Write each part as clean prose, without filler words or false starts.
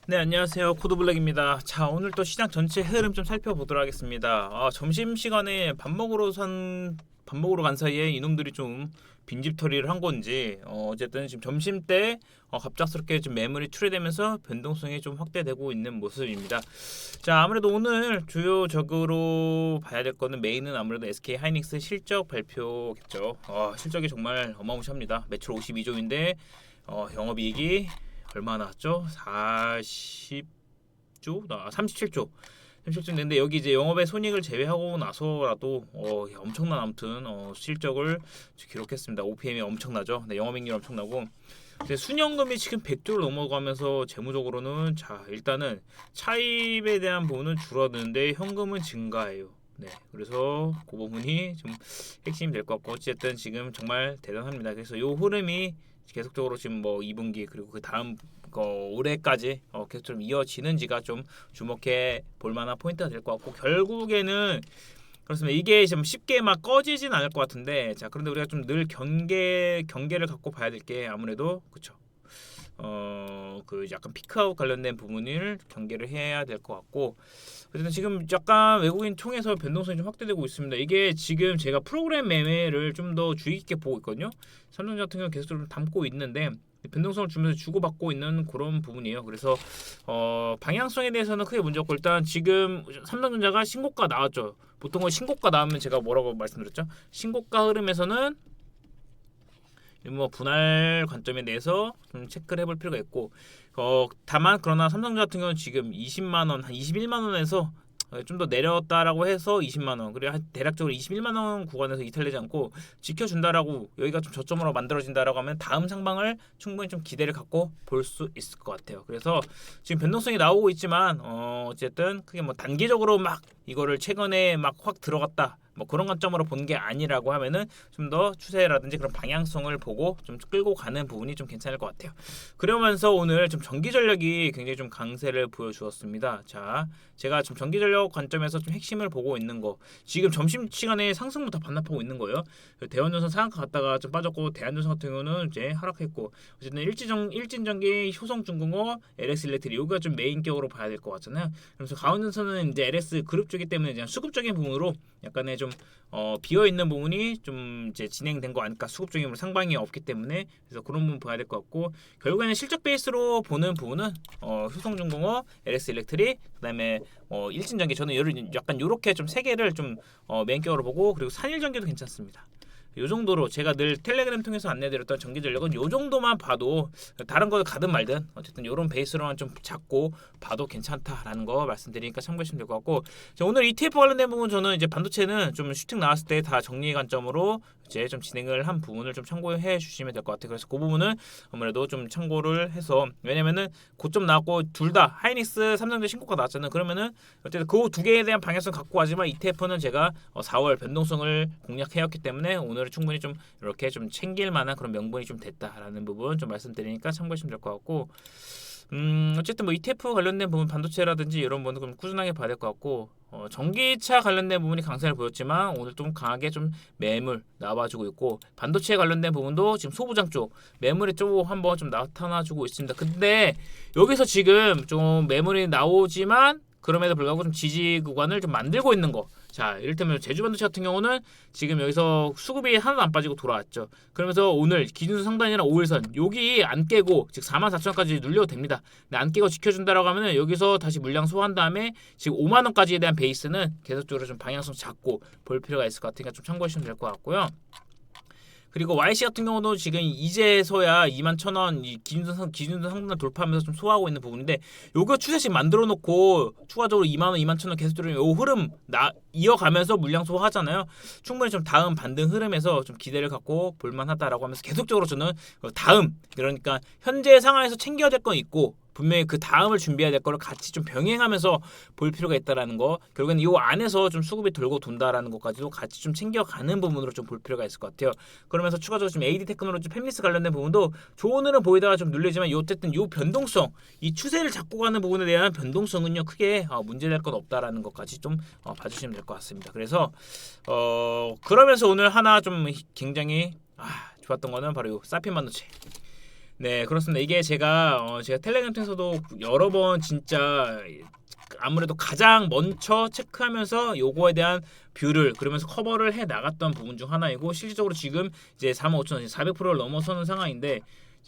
네, 안녕하세요. 코드블랙입니다. 자, 오늘 또 시장 전체 흐름 좀 살펴보도록 하겠습니다. 점심시간에 밥 먹으러 간 사이에 이놈들이 좀 빈집털이를 한 건지 어쨌든 지금 점심때 갑작스럽게 좀 매물이 출회되면서 변동성이 좀 확대되고 있는 모습입니다. 자, 아무래도 오늘 주요적으로 봐야 될 거는 메인은 아무래도 SK 하이닉스 실적 발표겠죠. 실적이 정말 어마무시합니다. 매출 52조인데 영업이익이 얼마 나왔죠? 40조? 37조. 37조 인데 여기 이제 영업의 손익을 제외하고 나서라도 엄청난 아무튼 실적을 기록했습니다. OPM이 엄청나죠. 네, 영업이익률 엄청나고. 근데 순현금이 지금 100조를 넘어가면서 재무적으로는 자 일단은 차입에 대한 부분은 줄어드는데 현금은 증가해요. 네, 그래서 그 부분이 좀 핵심이 될 것 같고 어쨌든 지금 정말 대단합니다. 그래서 요 흐름이 계속적으로 지금 뭐 2분기 그리고 그 다음 올해까지 계속 좀 이어지는지가 좀 주목해 볼 만한 포인트가 될 것 같고 결국에는 그렇습니다. 이게 좀 쉽게 막 꺼지진 않을 것 같은데 자 그런데 우리가 좀 늘 경계를 갖고 봐야 될 게 아무래도 그쵸. 그 약간 피크아웃 관련된 부분을 경계를 해야 될 것 같고 어쨌든 지금 약간 외국인 통해서 변동성이 좀 확대되고 있습니다. 이게 지금 제가 프로그램 매매를 좀 더 주의 깊게 보고 있거든요. 삼성전자 같은 경우 계속 좀 담고 있는데 변동성을 주면서 주고받고 있는 그런 부분이에요. 그래서 방향성에 대해서는 크게 문제 없고 일단 지금 삼성전자가 신고가 나왔죠. 보통은 신고가 나오면 제가 뭐라고 말씀드렸죠? 신고가 흐름에서는 뭐 분할 관점에 대해서 좀 체크를 해볼 필요가 있고 다만 그러나 삼성전자 같은 경우는 지금 20만 원, 한 21만 원에서 좀 더 내렸다라고 해서 20만 원 그리고 대략적으로 21만 원 구간에서 이탈되지 않고 지켜준다라고 여기가 좀 저점으로 만들어진다라고 하면 다음 상방을 충분히 좀 기대를 갖고 볼 수 있을 것 같아요. 그래서 지금 변동성이 나오고 있지만 어쨌든 크게 뭐 단기적으로 막 이거를 최근에 막 확 들어갔다 뭐 그런 관점으로 보는 게 아니라고 하면은 좀 더 추세라든지 그런 방향성을 보고 좀 끌고 가는 부분이 좀 괜찮을 것 같아요. 그러면서 오늘 좀 전기 전력이 굉장히 좀 강세를 보여주었습니다. 자, 제가 좀 전기 전력 관점에서 좀 핵심을 보고 있는 거 지금 점심 시간에 상승부터 반납하고 있는 거예요. 대원전선 상한가 갔다가 좀 빠졌고 대한전선 같은 경우는 이제 하락했고 어쨌든 일진전기, 효성중공업, LS 일렉트릭 여기가 좀 메인격으로 봐야 될 것 같잖아요. 그래서 가운데서는 이제 LS 그룹 쪽이기 때문에 그냥 수급적인 부분으로 약간의 좀 비어 있는 부분이 좀 이제 진행된 거 아닐까 수급적인 부분 상방이 없기 때문에 그래서 그런 부분 봐야 될 것 같고 결국에는 실적 베이스로 보는 부분은 효성중공업, LS 일렉트릭 그다음에 일진전기 저는 약간 요렇게 좀 세 개를 좀 메인격으로 보고 그리고 산일전기도 괜찮습니다. 요 정도로 제가 늘 텔레그램 통해서 안내드렸던 전기전력은 요 정도만 봐도 다른 거 가든 말든 어쨌든 요런 베이스로만 좀 잡고 봐도 괜찮다라는 거 말씀드리니까 참고하시면 될 것 같고 자, 오늘 ETF 관련된 부분 저는 이제 반도체는 좀 슈팅 나왔을 때 다 정리 관점으로 이제 좀 진행을 한 부분을 좀 참고해 주시면 될 것 같아요. 그래서 그 부분은 아무래도 좀 참고를 해서 왜냐면은 고점 나왔고 둘 다 하이닉스, 삼성전자 신고가 나왔잖아요. 그러면은 어쨌든 그 두 개에 대한 방향성 갖고 가지만 ETF는 제가 4월 변동성을 공략해왔기 때문에 오늘 충분히 좀 이렇게 좀 챙길 만한 그런 명분이 좀 됐다라는 부분 좀 말씀드리니까 참고하시면 될 것 같고 어쨌든 뭐 ETF 관련된 부분 반도체라든지 이런 부분도 좀 꾸준하게 봐야 될 것 같고 전기차 관련된 부분이 강세를 보였지만 오늘 좀 강하게 좀 매물 나와주고 있고 반도체 관련된 부분도 지금 소부장 쪽 매물이 좀 한번 좀 나타나주고 있습니다. 근데 여기서 지금 좀 매물이 나오지만 그럼에도 불구하고 좀 지지 구간을 좀 만들고 있는 거. 자, 이를테면 제주반도체 같은 경우는 지금 여기서 수급이 하나도 안 빠지고 돌아왔죠. 그러면서 오늘 기준선 상단이랑 5일선 여기 안 깨고 즉 44,000원까지 눌려도 됩니다. 근데 안 깨고 지켜준다라고 하면은 여기서 다시 물량 소화한 다음에 지금 5만 원까지에 대한 베이스는 계속적으로 좀 방향성 잡고 볼 필요가 있을 것 같으니까 좀 참고하시면 될 것 같고요. 그리고 YC 같은 경우도 지금 이제서야 21,000원 이 기준선 상단을 돌파하면서 좀 소화하고 있는 부분인데 요거 추세씩 만들어 놓고 추가적으로 2만 원, 21,000원 계속적으로 요 흐름 이어가면서 물량 소화하잖아요. 충분히 좀 다음 반등 흐름에서 좀 기대를 갖고 볼만하다라고 하면서 계속적으로 저는 다음 그러니까 현재 상황에서 챙겨야 될 건 있고 분명히 그 다음을 준비해야 될 거를 같이 좀 병행하면서 볼 필요가 있다라는 거 결국엔 이 안에서 좀 수급이 돌고 돈다라는 것까지도 같이 좀 챙겨가는 부분으로 좀 볼 필요가 있을 것 같아요. 그러면서 추가적으로 지금 AD 테크놀로지 팹리스 관련된 부분도 좋은 흐름 보이다가 좀 눌리지만 어쨌든 요 변동성 이 추세를 잡고 가는 부분에 대한 변동성은요 크게 문제될 건 없다라는 것까지 좀 봐주시면 될 것 같습니다. 그래서 그러면서 오늘 하나 좀 굉장히 좋았던 거는 바로 요 사핀 반도체 네, 그렇습니다. 이게 제가 텔레그램 통해서도 여러 번 진짜 아무래도 가장 먼저 체크하면서 요거에 대한 뷰를 그러면서 커버를 해 나갔던 부분 중 하나이고, 실질적으로 지금 이제 45,000원 400%를 넘어서는 상황인데,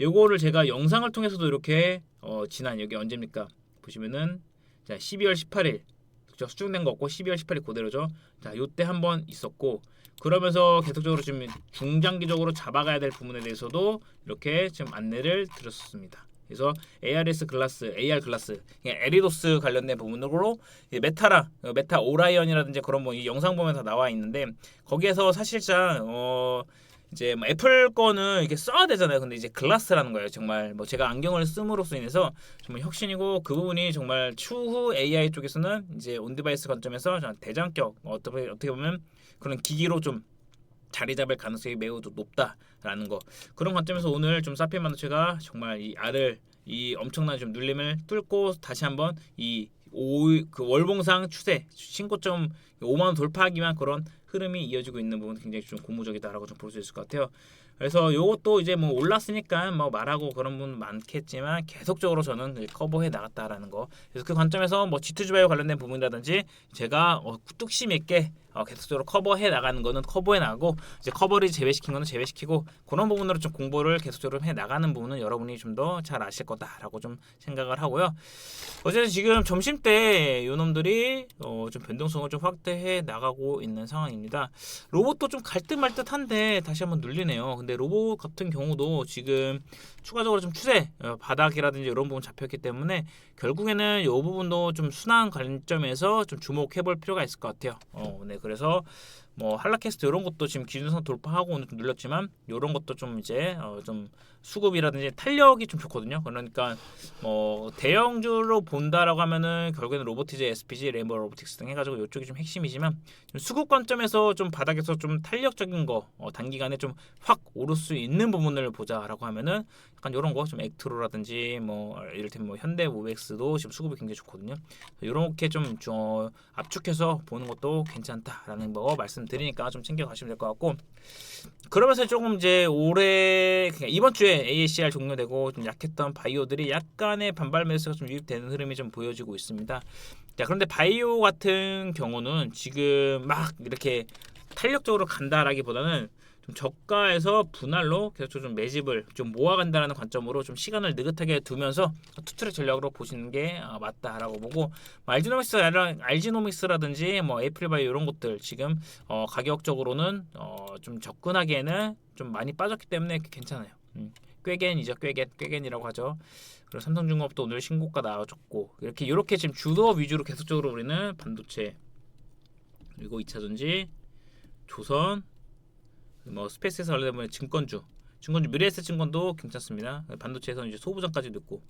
요거를 제가 영상을 통해서도 이렇게 지난 여기 언제입니까? 보시면은 자 12월 18일 수정된 거 없고 12월 18일 그대로죠. 자 요때 한번 있었고, 그러면서 계속적으로 지금 중장기적으로 잡아가야 될 부분에 대해서도 이렇게 지금 안내를 드렸습니다. 그래서 ARS 글라스, AR 글라스, 에리도스 관련된 부분으로 메타 오라이언이라든지 그런 뭐 이 영상 보면 다 나와 있는데, 거기에서 사실상 이제 뭐 애플 거는 이렇게 써야 되잖아요. 근데 이제 글라스라는 거예요. 정말 뭐 제가 안경을 씀으로써 인해서 정말 혁신이고, 그 부분이 정말 추후 AI 쪽에서는 이제 온디바이스 관점에서 대장격 어떻게 보면 그런 기기로 좀 자리 잡을 가능성이 매우 높다라는 거, 그런 관점에서 오늘 좀 사피엔 반도체가 정말 이 엄청난 좀 눌림을 뚫고 다시 한번 그 월봉상 추세 신고점 5만 원 돌파하기만 그런 흐름이 이어지고 있는 부분, 굉장히 좀 고무적이다라고 좀 볼 수 있을 것 같아요. 그래서 요것도 이제 뭐 올랐으니까 뭐 말하고 그런 분 많겠지만, 계속적으로 저는 커버해 나갔다라는 거. 그래서 그 관점에서 뭐 G2G 바이오 관련된 부분이라든지 제가 뚝심 있게 계속적으로 커버해 나가는 거는 커버해 나가고, 이제 커버를 제외시킨 거는 제외시키고, 그런 부분으로 좀 공부를 계속적으로 해 나가는 부분은 여러분이 좀 더 잘 아실 거다라고 좀 생각을 하고요. 어쨌든 지금 점심 때 요놈들이 좀 변동성을 좀 확대해 나가고 있는 상황입니다. 로봇도 좀 갈 듯 말 듯한데 다시 한번 눌리네요. 근데 로봇 같은 경우도 지금 추가적으로 좀 추세 바닥이라든지 이런 부분 잡혔기 때문에, 결국에는 이 부분도 좀 순환 관점에서 좀 주목해 볼 필요가 있을 것 같아요. 네, 그래서 뭐 한라캐스트 이런 것도 지금 기준선 돌파하고 오늘 좀 눌렸지만, 이런 것도 좀 이제 좀 수급이라든지 탄력이 좀 좋거든요. 그러니까 뭐 대형주로 본다라고 하면은 결국에는 로보티즈, SPG, 레인보우 로보틱스 등 해가지고 이쪽이 좀 핵심이지만, 좀 수급 관점에서 좀 바닥에서 좀 탄력적인 거 단기간에 좀 확 오를 수 있는 부분을 보자라고 하면은 약간 이런 거 좀 액트로라든지 뭐 이를테면 뭐 현대모백스도 지금 수급이 굉장히 좋거든요. 이렇게 좀 압축해서 보는 것도 괜찮다라는 거 말씀드리니까 좀 챙겨 가시면 될 것 같고, 그러면서 조금 이제 올해 이번 주에 AACR 종료되고 좀 약했던 바이오들이 약간의 반발 매수가 좀 유입되는 흐름이 좀 보여지고 있습니다. 자, 그런데 바이오 같은 경우는 지금 막 이렇게 탄력적으로 간다라기보다는 좀 저가에서 분할로 계속 좀 매집을 좀 모아간다라는 관점으로 좀 시간을 느긋하게 두면서 투트랙 전략으로 보시는 게 맞다라고 보고, 알지노믹스라든지 뭐 에이프릴바이오 이런 것들 지금 가격적으로는 좀 접근하기에는 좀 많이 빠졌기 때문에 괜찮아요. 꾀겐이죠. 꾀겐이라고 하죠. 그리고 삼성중공업도 오늘 신고가 나와줬고, 이렇게 지금 주도 위주로 계속적으로 우리는 반도체, 그리고 2차전지, 조선, 뭐 스페이스에서 관련된 증권주 미래에셋 증권도 괜찮습니다. 반도체에서는 이제 소부장까지 넣고,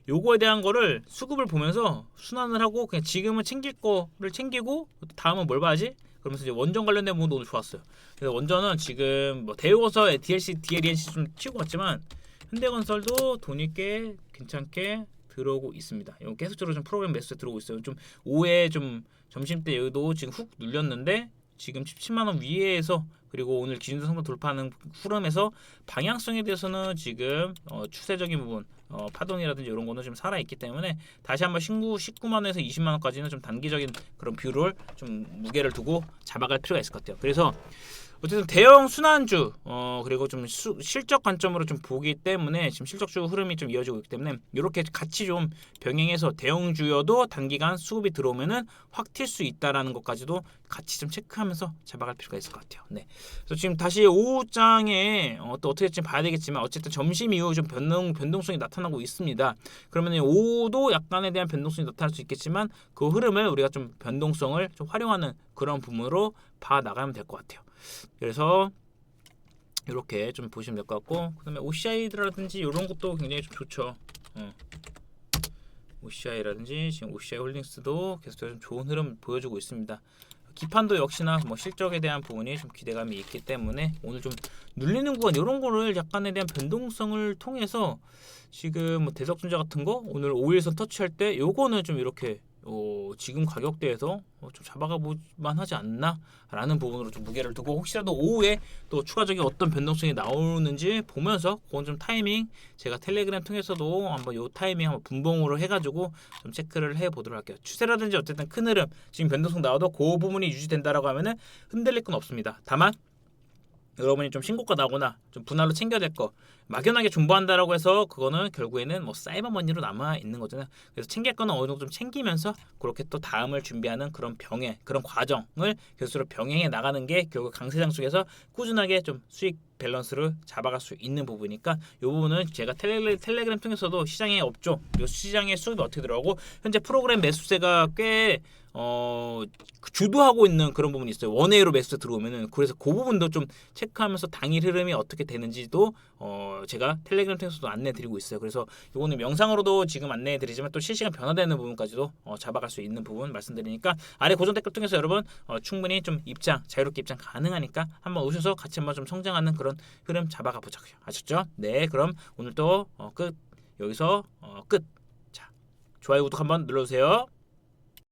요거에 대한 거를 수급을 보면서 순환을 하고, 그냥 지금은 챙길 거를 챙기고 다음은 뭘 봐야지? 그러면서 이제 원전 관련된 부분도 오늘 좋았어요. 그래서 원전은 지금 뭐 대우건설, DLENC 좀 튀고 갔지만, 현대건설도 돈이 꽤 괜찮게 들어오고 있습니다. 이건 계속적으로 좀 프로그램 매수에 들어오고 있어요. 좀 오후에 좀 점심 때 여기도 지금 훅 눌렸는데, 지금 17만 원 위에서, 그리고 오늘 기준선 상단 돌파하는 흐름에서 방향성에 대해서는 지금 추세적인 부분, 파동이라든지 이런 거는 좀 살아 있기 때문에, 다시 한번 19만 원에서 20만 원까지는 좀 단기적인 그런 뷰를 좀 무게를 두고 잡아갈 필요가 있을 것 같아요. 그래서 어쨌든 대형 순환주 그리고 좀 실적 관점으로 좀 보기 때문에 지금 실적주 흐름이 좀 이어지고 있기 때문에, 이렇게 같이 좀 병행해서 대형주여도 단기간 수급이 들어오면은 확 튈 수 있다라는 것까지도 같이 좀 체크하면서 잡아갈 필요가 있을 것 같아요. 네. 그래서 지금 다시 오후장에 또 어떻게 될지 봐야 되겠지만, 어쨌든 점심 이후 좀 변동성이 나타나고 있습니다. 그러면 오후도 약간에 대한 변동성이 나타날 수 있겠지만, 그 흐름을 우리가 좀 변동성을 좀 활용하는 그런 부분으로 봐 나가면 될 것 같아요. 그래서 이렇게 좀 보시면 될 것 같고, 그다음에 OCI라든지 이런 것도 굉장히 좀 좋죠. OCI라든지 지금 OCI 홀딩스도 계속해서 좀 좋은 흐름 보여주고 있습니다. 기판도 역시나 뭐 실적에 대한 부분이 좀 기대감이 있기 때문에, 오늘 좀 눌리는 구간 이런 거를 약간에 대한 변동성을 통해서 지금 뭐 대적존재 같은 거 오늘 5일선 터치할 때 요거는 좀 이렇게 지금 가격대에서 좀 잡아가 볼만 하지 않나 라는 부분으로 좀 무게를 두고, 혹시라도 오후에 또 추가적인 어떤 변동성이 나오는지 보면서 그건 좀 타이밍 제가 텔레그램 통해서도 한번 요 타이밍 한번 분봉으로 해가지고 좀 체크를 해보도록 할게요. 추세라든지 어쨌든 큰 흐름 지금 변동성 나와도 그 부분이 유지된다라고 하면은 흔들릴 건 없습니다. 다만 여러분이 좀 신고가 나거나 좀 분할로 챙겨야 될 거 막연하게 존버한다라고 해서 그거는 결국에는 뭐 사이버머니로 남아 있는 거잖아요. 그래서 챙길 거는 어느 정도 좀 챙기면서 그렇게 또 다음을 준비하는 그런 그런 과정을 계속 병행해 나가는 게 결국 강세장 속에서 꾸준하게 좀 수익 밸런스를 잡아갈 수 있는 부분이니까 이 부분은 제가 텔레그램 통해서도 시장의 업종, 시장의 수급이 어떻게 들어가고 현재 프로그램 매수세가 꽤 주도하고 있는 그런 부분이 있어요. 원웨이로 매수세 들어오면은. 그래서 그 부분도 좀 체크하면서 당일 흐름이 어떻게 되는지도 제가 텔레그램 통해서도 안내드리고 있어요. 그래서 이거는 영상으로도 지금 안내해드리지만 또 실시간 변화되는 부분까지도 잡아갈 수 있는 부분 말씀드리니까 아래 고정 댓글 통해서 여러분 충분히 좀 자유롭게 입장 가능하니까 한번 오셔서 같이 한번 좀 성장하는 그런 흐름 잡아가 보자고요. 아셨죠? 네, 그럼 오늘도 끝. 여기서 끝. 자, 좋아요, 구독 한번 눌러주세요.